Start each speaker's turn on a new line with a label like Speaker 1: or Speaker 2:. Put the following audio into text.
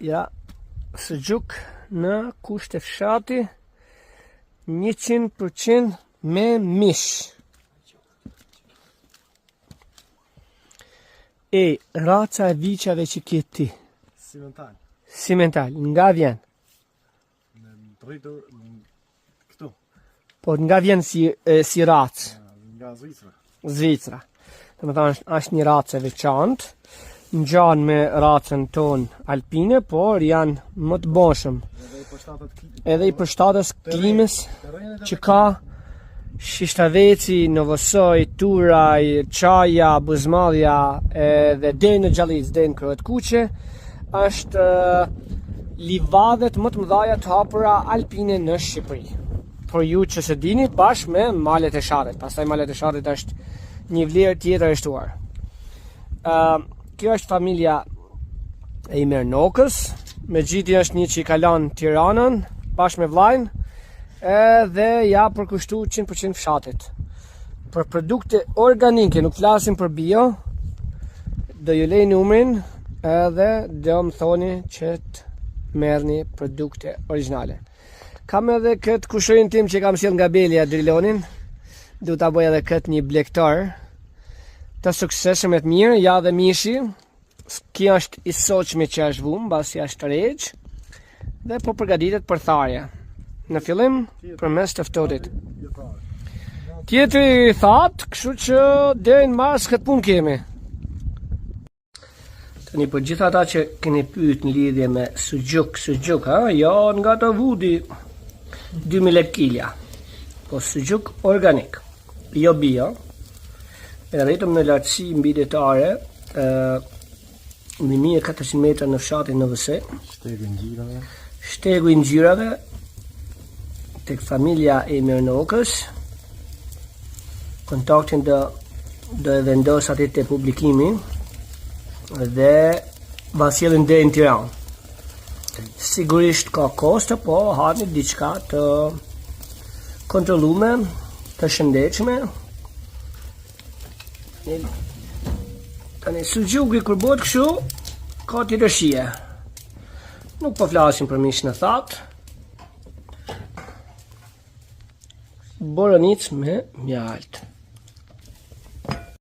Speaker 1: Ja, sujuk në kusht e fshati 100% me mish. E raca e viçave që ke ti? Simental. Nga vjen?
Speaker 2: Këtu.
Speaker 1: Po nga vjen si racë?
Speaker 2: Nga Zvicra.
Speaker 1: Zvicra. Dhe më thanë është një racë e veçantë, ngjan me racën ton alpine, por janë më të boshëm. Edhe i përshtatës klimës që ka Shishtaveci, Novosoj, Turaj, Qaja, Buzmadhja dhe deri në Gjallicë, deri në Krohet Kuqe, është livadhet më të mëdha të hapura alpine në Shqipëri. Por ju që se dini, bashkë me malet e Sharrit. Pastaj malet e Sharrit është një vlerë tjetër e shtuar. Kjo është familja e Imernokës. Megjithëse është një që i ka lënë Tiranën bashkë me vllajën, dhe ja përkushtu 100% fshatit. Për produkte organike, nuk flasim për bio, do ju lej numrin edhe do më thoni që të merrni produkte origjinale. Kam edhe këtë kushurin tim që kam sjell nga Belja Drilonin. Du ta bëj edhe këtë një blektar të suksesshëm e të mirë, ja dhe mishi. Kjo është i soqmi që është vumë, mbasi është rregjë, dhe po përgatitet për tharje. Në fillim përmes të ftohtit. Tjetri thatë, kështu që deri në mars këtë punë kemi. Tani për gjithë ata që keni pyet në lidhje me sujuk, jo nga të vudi 2000 kg, po sujuk organik, jo bio, e rritëm në lartësi mbi detare, 1400 metra në fshatin në Vëse, shtegu i ngjyrave, tek familja e Imernokës. Kontaktin do e vendos aty te publikimi dhe va sjellin deri në Tiranë. Sigurisht ka kosto, po hani diçka të kontrolluar, të shëndetshme. Tani sujugi kur bëhet kështu, ka të rëshie. Nuk po flasim për mish në thatë. Boronic me mjalt.